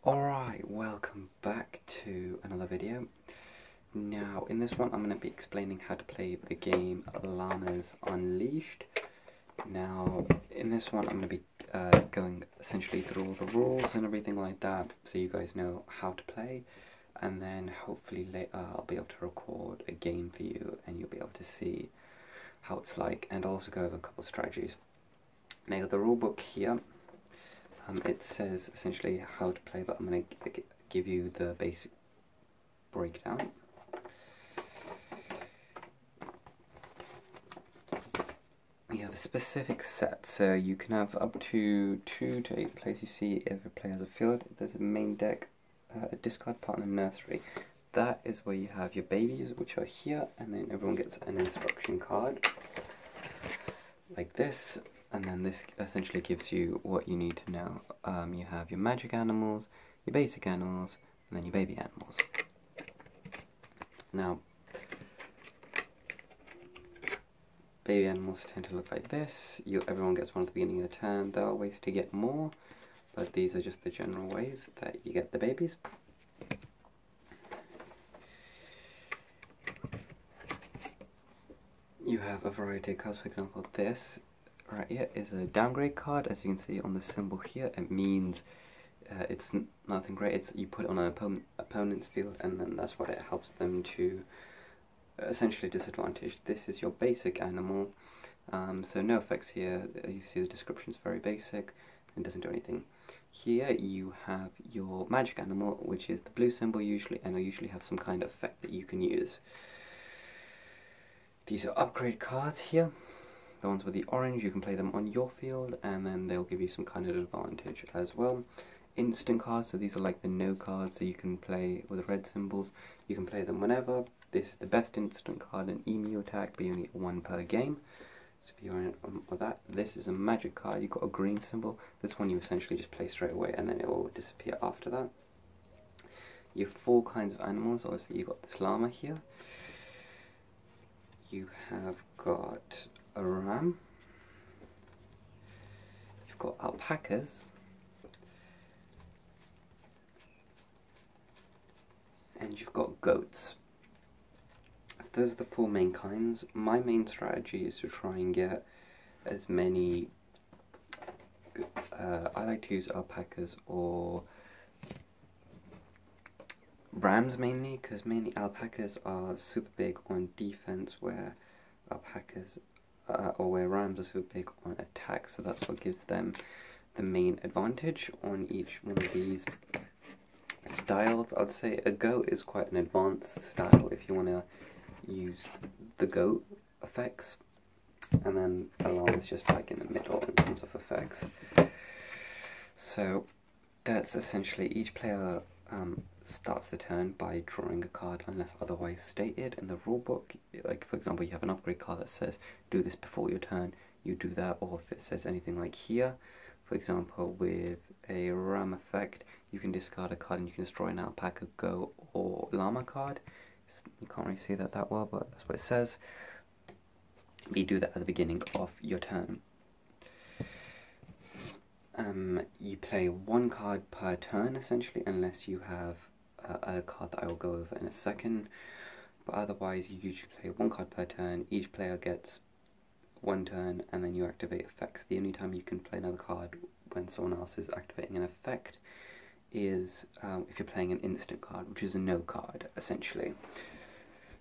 Alright, welcome back to another video. Now, in this one I'm going to be explaining how to play the game Llamas Unleashed. Now, in this one I'm going to be going essentially through all the rules and everything like that, so you guys know how to play, and then hopefully later I'll be able to record a game for you and you'll be able to see how it's like, and also go over a couple of strategies. Now, the rulebook here, it says essentially how to play, but I'm going to give you the basic breakdown. You have a specific set, so you can have up to 2 to 8 players. You see every player has a field. There's a main deck, a discard partner, nursery. That is where you have your babies, which are here, and then everyone gets an instruction card like this. And then this essentially gives you what you need to know. You have your magic animals, your basic animals, and then your baby animals. Now, baby animals tend to look like this. Everyone gets one at the beginning of the turn. There are ways to get more, but these are just the general ways that you get the babies. You have a variety of cards. For example, this right here is a downgrade card. As you can see on the symbol here, it means it's nothing great. It's you put it on an opponent's field, and then that's what it helps them to essentially disadvantage. This is your basic animal, so no effects here. You see the description is very basic and doesn't do anything. Here you have your magic animal, which is the blue symbol usually, and will usually have some kind of effect that you can use. These are upgrade cards here. The ones with the orange, you can play them on your field, and then they'll give you some kind of advantage as well. Instant cards, so these are like the no cards, so you can play with the red symbols. You can play them whenever. This is the best instant card, an emu attack, but you only get 1 per game. So if you're in with that, this is a magic card. You've got a green symbol. This one you essentially just play straight away, and then it will disappear after that. You have 4 kinds of animals. Obviously, you've got this llama here. You have got a ram, you've got alpacas, and you've got goats. Those are the 4 main kinds. My main strategy is to try and get as many, I like to use alpacas or rams mainly, because mainly alpacas are super big on defense, where alpacas or where rams are super big on attack, so that's what gives them the main advantage on each one of these styles. I'd say a goat is quite an advanced style if you want to use the goat effects, and then a llama is just like in the middle in terms of effects. So that's essentially each player starts the turn by drawing a card unless otherwise stated in the rulebook. Like, for example, you have an upgrade card that says do this before your turn, you do that. Or if it says anything like here, for example, with a ram effect, you can discard a card and you can destroy an alpaca, goat, or llama card. You can't really see that well, but that's what it says. You do that at the beginning of your turn. You play 1 card per turn essentially, unless you have a card that I will go over in a second, but otherwise you usually play 1 card per turn. Each player gets 1 turn, and then you activate effects. The only time you can play another card when someone else is activating an effect is if you're playing an instant card, which is a no card essentially.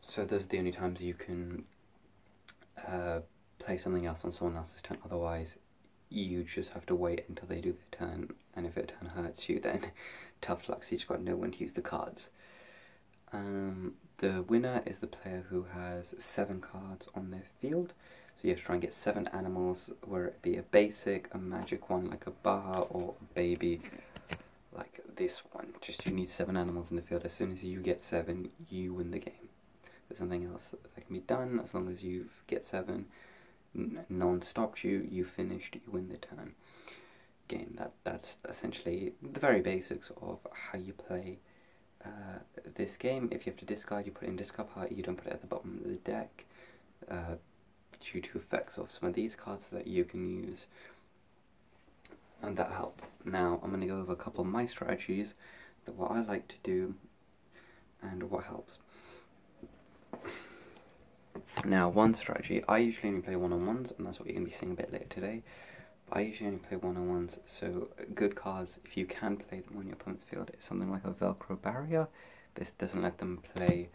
So those are the only times you can play something else on someone else's turn. Otherwise you just have to wait until they do their turn, and if their turn hurts you, then tough luck, so you've got to know when to use the cards. The winner is the player who has 7 cards on their field, so you have to try and get 7 animals, whether it be a basic, a magic one like a Baja, or a baby like this one. Just you need 7 animals in the field. As soon as you get 7, you win the game. There's nothing else that can be done. As long as you get 7, no one stopped you, you finished, you win the turn. Game. That's essentially the very basics of how you play this game. If you have to discard, you put it in discard pile. You don't put it at the bottom of the deck due to effects of some of these cards that you can use. and that help. Now I'm going to go over a couple of my strategies, that what I like to do and what helps. Now, one strategy, I usually only play one-on-ones, and that's what you're going to be seeing a bit later today. But I usually only play one-on-ones, so good cards, if you can play them on your opponent's field, is something like a Velcro Barrier. This doesn't let them play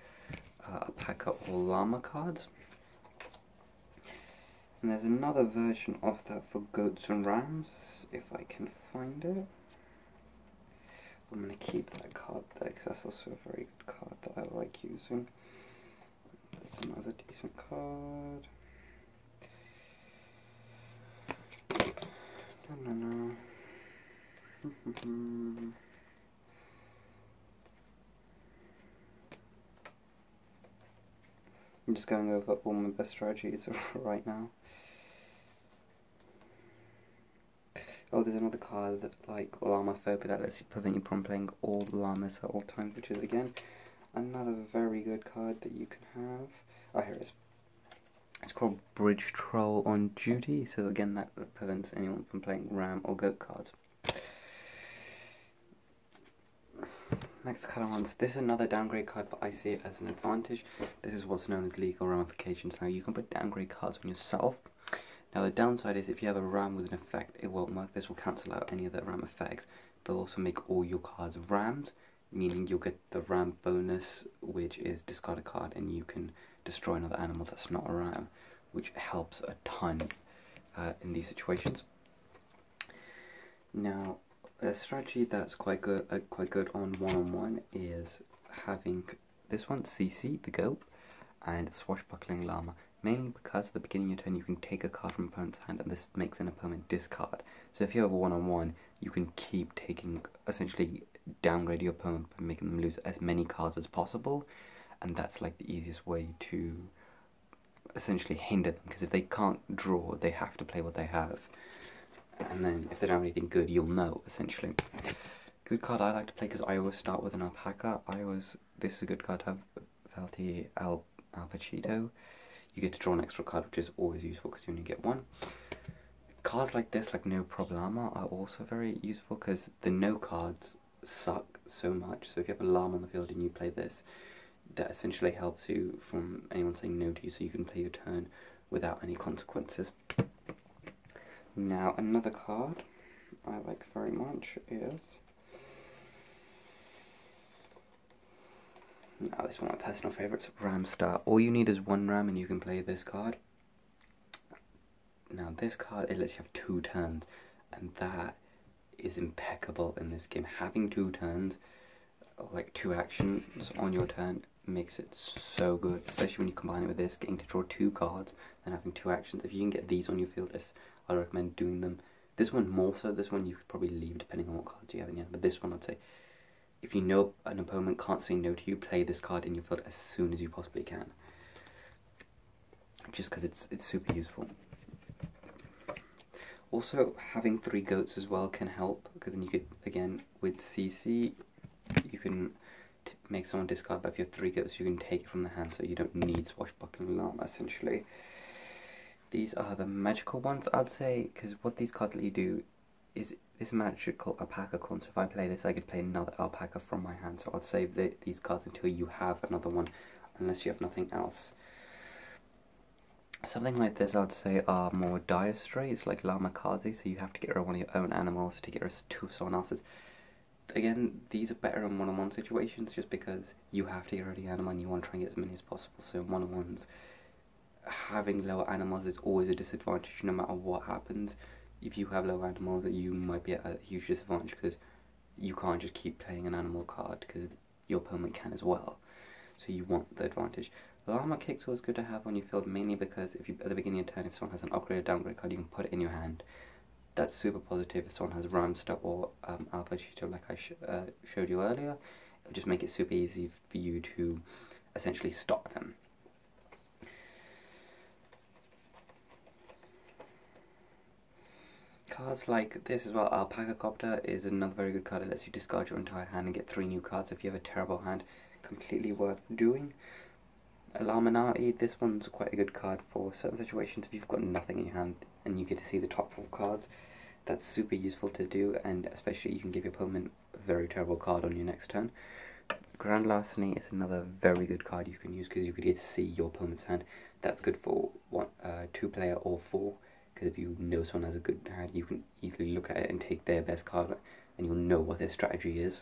alpaca or llama cards. And there's another version of that for goats and rams, if I can find it. I'm going to keep that card there, because that's also a very good card that I like using. That's another decent card. No. I'm just going over all my best strategies right now. Oh, there's another card that, like Llamaphobia, that lets you prevent you from playing all llamas at all times, which is again another very good card that you can have. Oh, here it is. It's called Bridge Troll on Duty, so again that prevents anyone from playing ram or goat cards. Next card I want, this is another downgrade card, but I see it as an advantage. This is what's known as legal ramifications. Now you can put downgrade cards on yourself. Now the downside is if you have a ram with an effect, it won't work. This will cancel out any of the ram effects, but also make all your cards rammed, meaning you'll get the ram bonus, which is discard a card and you can destroy another animal that's not a ram, which helps a ton in these situations. Now, a strategy that's quite good on one-on-one is having this one, CC, the goat, and Swashbuckling Llama. Mainly because at the beginning of your turn you can take a card from opponent's hand, and this makes an opponent discard. So if you have a one-on-one, you can keep taking, essentially downgrade your opponent by making them lose as many cards as possible, and that's like the easiest way to essentially hinder them, because if they can't draw, they have to play what they have. And then if they don't have anything good, you'll know, essentially. Good card I like to play, because I always start with an alpaca. This is a good card to have, Velti Alpachito. You get to draw an extra card, which is always useful because you only get one. Cards like this, like No Problema, are also very useful because the no cards suck so much. So if you have a llama on the field and you play this, that essentially helps you from anyone saying no to you, so you can play your turn without any consequences. Now, another card I like very much is... Now, this is one of my personal favourites, Ram Star. All you need is one ram and you can play this card. Now, this card, it lets you have 2 turns, and that is impeccable in this game. Having 2 turns, like 2 actions on your turn, makes it so good, especially when you combine it with this, getting to draw 2 cards and having 2 actions. If you can get these on your field list, I recommend doing them. This one more so, this one you could probably leave depending on what cards you have in the end, but this one I'd say, if you know an opponent can't say no to you, play this card in your field as soon as you possibly can. Just because it's super useful. Also, having 3 goats as well can help, because then you could, again, with CC, you can make someone discard, but if you have 3 goats, you can take it from the hand, so you don't need Swashbuckling Llama, essentially. These are the magical ones, I'd say, because what these cards let you do is this magical alpaca corn. So if I play this, I could play another alpaca from my hand, so I'll save these cards until you have another one, unless you have nothing else. Something like this, I'd say, are more dire straits, like Llama Kazi, so you have to get rid of one of your own animals to get rid of 2 of someone else's. Again, these are better in one-on-one situations, just because you have to get rid of the animal and you want to try and get as many as possible. So in one-on-ones, having lower animals is always a disadvantage, no matter what happens. If you have low animals, you might be at a huge disadvantage because you can't just keep playing an animal card because your opponent can as well. So you want the advantage. Llama Kick's always good to have on your field, mainly because if you at the beginning of your turn, if someone has an upgrade or downgrade card, you can put it in your hand. That's super positive. If someone has Ramster or Alpha Cheeto, like I showed you earlier, it'll just make it super easy for you to essentially stop them. Cards like this as well, Alpaca Copter is another very good card. It lets you discard your entire hand and get 3 new cards if you have a terrible hand. Completely worth doing. Illuminati, this one's quite a good card for certain situations. If you've got nothing in your hand and you get to see the top 4 cards, That's super useful to do, and especially you can give your opponent a very terrible card on your next turn. Grand Larceny is another very good card you can use because you could get to see your opponent's hand. That's good for one, 2-player or 4, because if you know someone has a good hand, you can easily look at it and take their best card, and you'll know what their strategy is.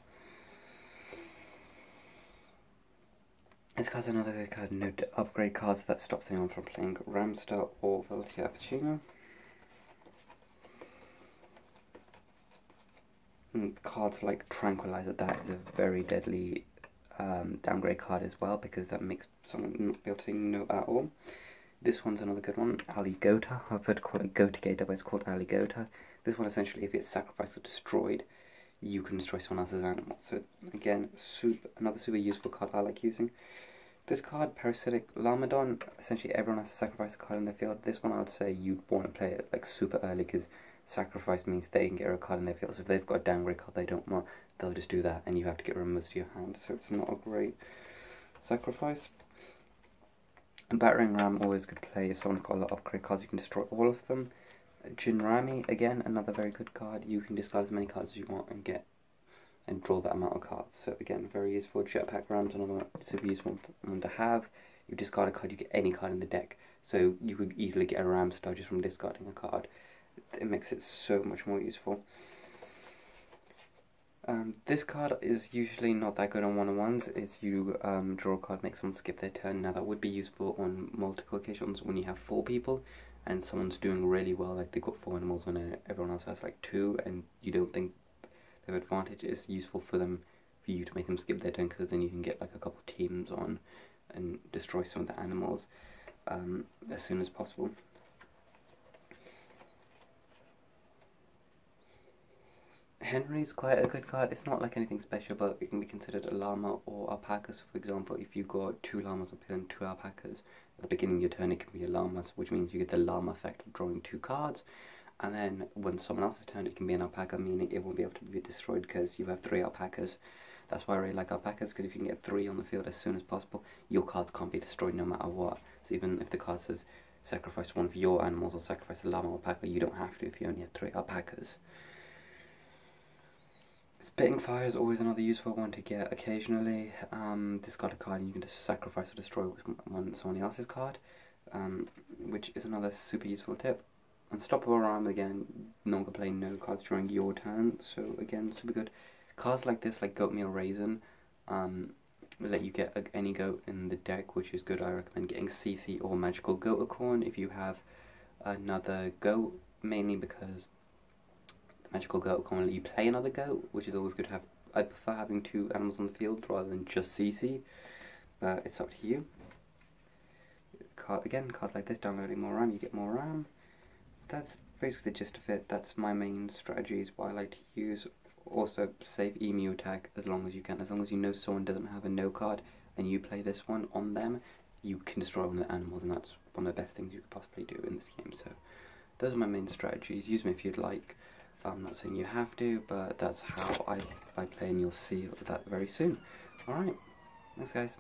This card's another good card. Note to upgrade cards that stops anyone from playing Ramstar or Velvet Cappuccino. Cards like Tranquilizer, that is a very deadly downgrade card as well, because that makes someone not be able to say no at all. This one's another good one, Alligota. I've heard to call it Goatigator, but it's called Alligota. This one essentially, if it's sacrificed or destroyed, you can destroy someone else's animal. So again, another super useful card I like using. This card, Parasitic Llamadon, essentially everyone has to sacrifice a card in their field. This one I would say you'd want to play it like super early, because sacrifice means they can get a card in their field. So if they've got a downgrade card they don't want, they'll just do that, and you have to get rid of most of your hand. So it's not a great sacrifice. And Battering Ram, always good play. If someone's got a lot of upgrade cards, you can destroy all of them. Jinrami, again, another very good card. You can discard as many cards as you want and draw that amount of cards. So again, very useful. Jetpack Ram's another one, super useful one to have. You discard a card, you get any card in the deck. So you could easily get a Ram star just from discarding a card. It makes it so much more useful. This card is usually not that good on one-on-ones. Is you draw a card, make someone skip their turn. Now that would be useful on multiple occasions when you have 4 people and someone's doing really well, like they've got 4 animals when everyone else has like 2, and you don't think their advantage is useful for you to make them skip their turn, because then you can get like a couple teams on and destroy some of the animals as soon as possible. Henry's quite a good card. It's not like anything special, but it can be considered a llama or alpaca. So for example, if you've got 2 llamas up here and 2 alpacas, at the beginning of your turn it can be a llama, which means you get the llama effect of drawing 2 cards. And then when someone else's turn, it can be an alpaca, meaning it won't be able to be destroyed because you have 3 alpacas. That's why I really like alpacas, because if you can get 3 on the field as soon as possible, your cards can't be destroyed no matter what. So even if the card says sacrifice one of your animals or sacrifice a llama or alpaca, you don't have to if you only have 3 alpacas. Spitting Fire is always another useful one to get occasionally. Discard a card and you can just sacrifice or destroy someone else's card, which is another super useful tip. Unstoppable Ram, again, no one can play no cards during your turn, so again, super good. Cards like this, like Goat Meal Raisin, let you get any goat in the deck, which is good. I recommend getting CC or Magical Goat Acorn if you have another goat, mainly because Magical Goat can't let you play another goat, which is always good to have. I prefer having 2 animals on the field rather than just CC, but it's up to you. Card like this, downloading more RAM, you get more RAM. That's basically the gist of it. That's my main strategies, what I like to use. Also, save emu attack as long as you can. As long as you know someone doesn't have a no card and you play this one on them, you can destroy one of the animals, and that's one of the best things you could possibly do in this game. So those are my main strategies. Use them if you'd like. I'm not saying you have to, but that's how I play, and you'll see that very soon. Alright, thanks guys.